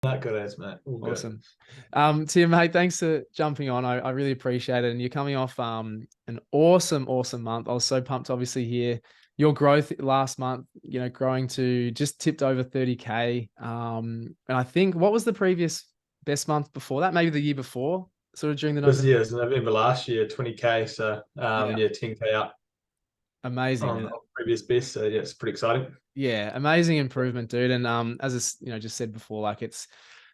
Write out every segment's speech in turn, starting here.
Not good as mate. All good. Awesome. Tim, mate, thanks for jumping on. I really appreciate it. And you're coming off an awesome month. I was so pumped to obviously hear your growth last month, growing to just tipped over 30K. And I think what was the previous best month before that? Maybe the year before, sort of during the This November. year is November last year, 20K. So Yeah. yeah, 10K up Amazing, on man. the previous best. So yeah, it's pretty exciting. Yeah, amazing improvement, dude. And as just said before, like it's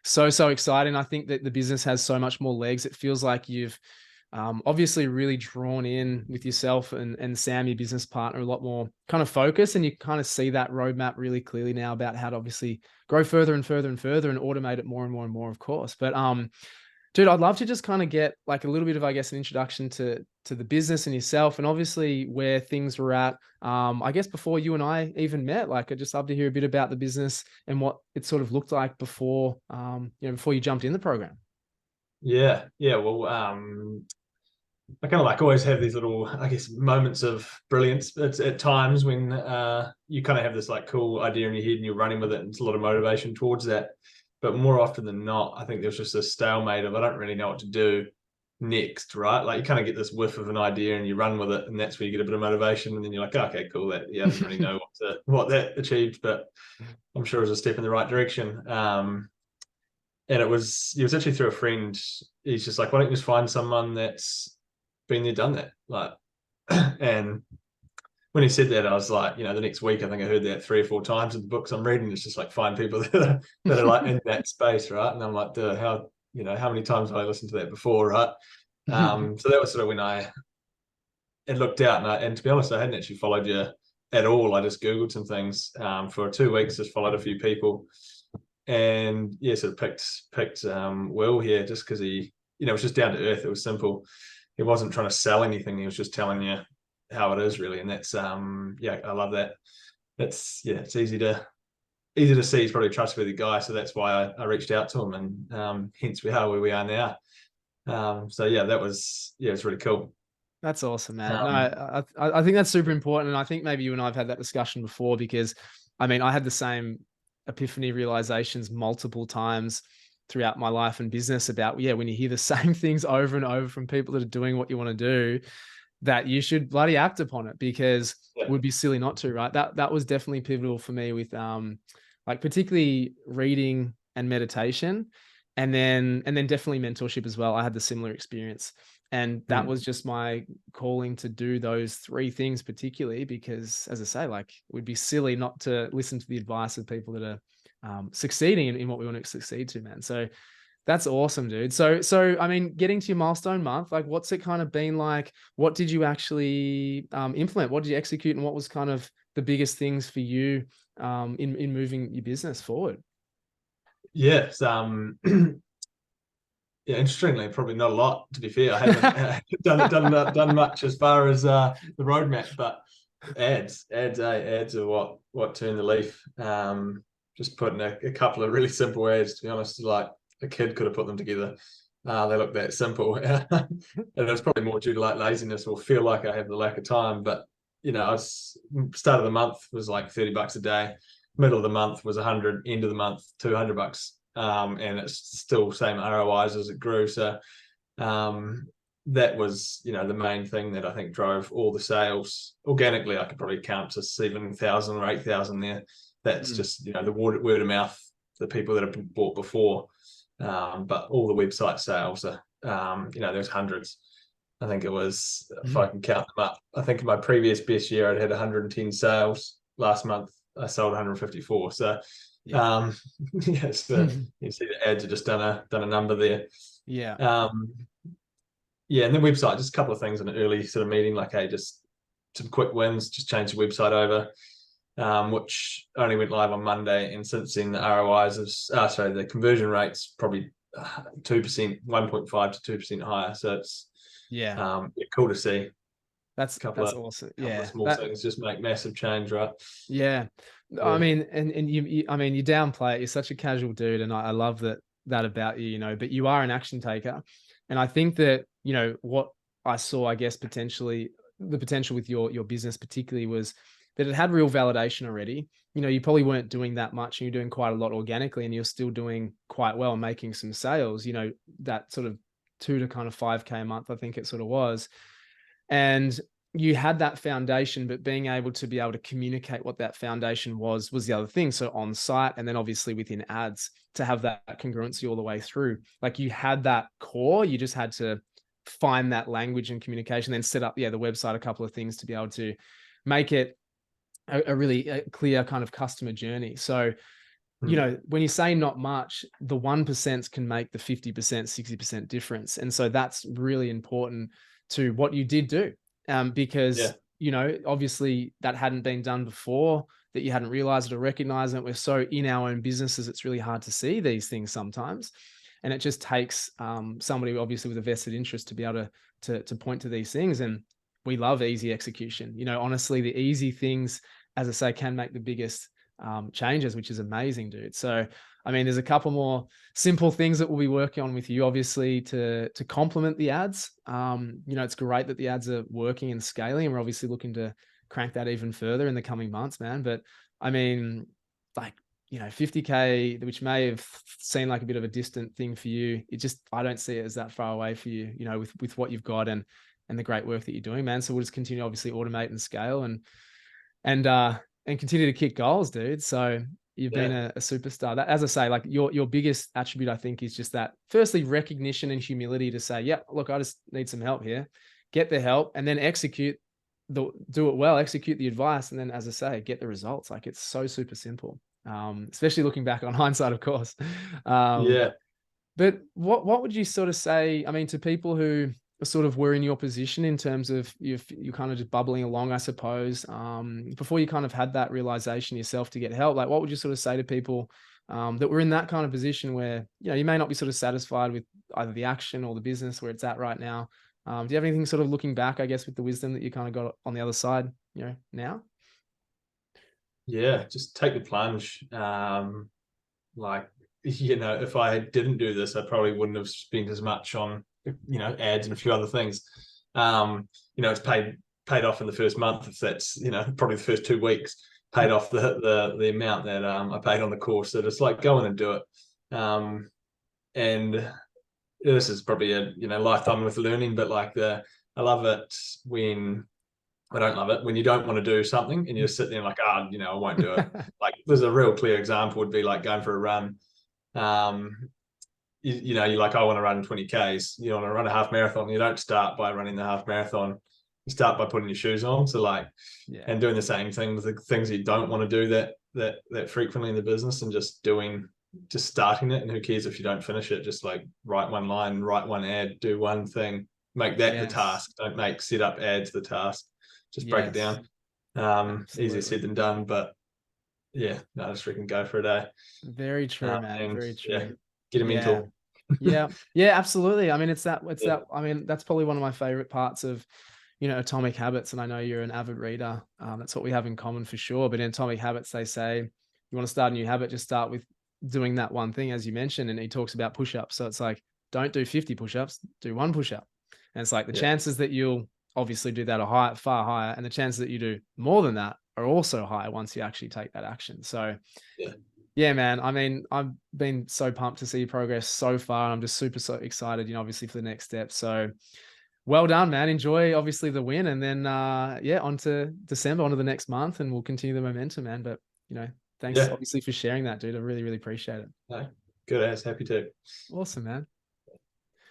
so exciting. I think that the business has so much more legs. It feels like you've obviously really drawn in with yourself and Sam, your business partner, a lot more kind of focus, and you kind of see that roadmap really clearly now about how to obviously grow further and further and further and automate it more and more and more, of course. But dude, I'd love to just kind of get like a little bit of, I guess, an introduction to the business and yourself, and obviously where things were at. I guess before you and I even met, like I'd just love to hear a bit about the business and what it sort of looked like before, before you jumped in the program. Yeah, yeah. Well, I kind of like always have these little, I guess, moments of brilliance. It's at times when you kind of have this like cool idea in your head and you're running with it, and it's a lot of motivation towards that. But more often than not, I think there's just a stalemate of I don't really know what to do next, right? Like you kind of get this whiff of an idea and you run with it, and that's where you get a bit of motivation, and then you're like, oh, okay, cool. That yeah, I didn't really know what that achieved, but I'm sure it was a step in the right direction. And it was actually through a friend. He's just like, why don't you just find someone that's been there, done that, like, and when he said that, I was like, the next week, I think I heard that 3 or 4 times in the books I'm reading. It's just like find people that are like in that space, right? And I'm like, duh, how many times have I listened to that before, right? So that was sort of when I had looked out, and to be honest, I hadn't actually followed you at all. I just Googled some things for 2 weeks, just followed a few people, and yeah, sort of picked Will here just because he, it was just down to earth. It was simple. He wasn't trying to sell anything. He was just telling you how it is really, and that's yeah, I love that. That's yeah, it's easy to see. He's probably a trustworthy guy, so that's why I reached out to him, and hence we are where we are now. So yeah, it's really cool. That's awesome, man. No, Um, I think that's super important. And I think maybe you and I have had that discussion before because I mean, I had the same epiphany realizations multiple times throughout my life and business about, yeah, when you hear the same things over and over from people that are doing what you want to do, that you should bloody act upon it because it yeah. would be silly not to, right? That was definitely pivotal for me with like particularly reading and meditation and then definitely mentorship as well. I had the similar experience. And that was Mm. just my calling to do those three things, particularly because, as I say, like it would be silly not to listen to the advice of people that are succeeding in what we want to succeed to, man. So that's awesome, dude. So I mean, getting to your milestone month, like what's it kind of been like? What did you actually implement? What did you execute? And what was kind of the biggest things for you in moving your business forward? Yes. Yeah, interestingly, probably not a lot. To be fair, I haven't done much as far as the roadmap, but ads are what turned the leaf. Just putting a couple of really simple ads. To be honest, like a kid could have put them together. They look that simple, and it's probably more due to like laziness or feel like I have the lack of time. But I was start of the month was like $30 a day, middle of the month was 100, end of the month $200, and it's still same ROIs as it grew. So that was the main thing that I think drove all the sales organically. I could probably count to 7,000 or 8,000 there. That's Mm. just the word of mouth, the people that have been bought before. But all the website sales are there's hundreds. I think it was, if I can count them up, I think in my previous best year I'd had 110 sales. Last month I sold 154. So Yeah. um yes, you see the ads have just done a number there. Yeah. um yeah, and the website, just a couple of things in an early sort of meeting, like, hey, just some quick wins, just change the website over, which only went live on Monday. And since then, the ROIs the conversion rates probably 2%, 1.5 to 2% higher. So it's Yeah. yeah, cool to see. That's Couple that's of awesome. couple of Yeah. small things just make massive change, right? Yeah. I Yeah. mean, and I mean, you downplay it. You're such a casual dude, and I love that about you. But you are an action taker, and I think that what I saw, I guess, potentially the potential with your business particularly was that it had real validation already. You know, you probably weren't doing that much and you're doing quite a lot organically and you're still doing quite well, making some sales, you know, that sort of 2 to kind of 5K a month, I think it sort of was. And you had that foundation, but being able to communicate what that foundation was the other thing. So on site, and then obviously within ads, to have that congruency all the way through. Like you had that core, you just had to find that language and communication, then set up, the website, a couple of things to be able to make it a really clear kind of customer journey. So, you know, when you say not much, the 1% can make the 50%, 60% difference. And so that's really important to what you did do. Because, you know, obviously that hadn't been done before, that you hadn't realized it or recognized it. We're so in our own businesses, it's really hard to see these things sometimes. And it just takes somebody obviously with a vested interest to be able to point to these things. And we love easy execution. You know, honestly, the easy things, as I say, can make the biggest changes, which is amazing, dude. So, I mean, there's a couple more simple things that we'll be working on with you, obviously, to complement the ads. You know, it's great that the ads are working and scaling, and we're obviously looking to crank that even further in the coming months, man. But I mean, like, you know, 50K, which may have seemed like a bit of a distant thing for you, I don't see it as that far away for you, you know, with what you've got and the great work that you're doing, man. So we'll just continue, obviously, automate and scale and continue to kick goals, dude. So you've been a superstar. That, as I say, like your biggest attribute, I think, is just that, firstly, recognition and humility to say, yeah, look, I just need some help here, get the help, and then do it well, execute the advice. And then, as I say, get the results. Like, it's so super simple. Especially looking back on hindsight, of course. But what would you sort of say, I mean, to people who sort of were in your position in terms of you're kind of just bubbling along, I suppose, before you kind of had that realization yourself to get help? Like, what would you sort of say to people that were in that kind of position where, you know, you may not be sort of satisfied with either the action or the business where it's at right now? Do you have anything sort of looking back, I guess, with the wisdom that you kind of got on the other side, you know, now? Yeah, just take the plunge. Like, you know, if I didn't do this, I probably wouldn't have spent as much on, you know, ads and a few other things. You know, it's paid off in the first month. If that's, you know, probably the first 2 weeks, paid off the amount that I paid on the course. So just like go in and do it. And this is probably a, you know, lifetime with learning, but like I love it when I don't love it when you don't want to do something and you just sit there and like, you know, I won't do it. Like, there's a real clear example would be like going for a run. You know, you're like, I want to run 20Ks. You want to run a half marathon. You don't start by running the half marathon. You start by putting your shoes on. So like, and doing the same thing with the things you don't want to do that frequently in the business, and just starting it. And who cares if you don't finish it? Just like write one line, write one ad, do one thing, make that the task. Don't make set up ads the task. Just break it down. Easier said than done, but yeah, no, just freaking go for a day. Very true, man. Very true. Yeah, get a mental. Yeah, absolutely. I mean, I mean, that's probably one of my favorite parts of, you know, Atomic Habits. And I know you're an avid reader. That's what we have in common for sure. But in Atomic Habits, they say, you want to start a new habit, just start with doing that one thing, as you mentioned. And he talks about push-ups. So it's like, don't do 50 push-ups, do one push-up. And it's like the chances that you'll obviously do that are far higher. And the chances that you do more than that are also high once you actually take that action. So yeah, man. I mean, I've been so pumped to see your progress so far. I'm just so excited, you know, obviously for the next step. So well done, man. Enjoy obviously the win, and then on to December, on to the next month, and we'll continue the momentum, man. But you know, thanks obviously for sharing that, dude. I really, really appreciate it. No, good ass, happy to. Awesome, man.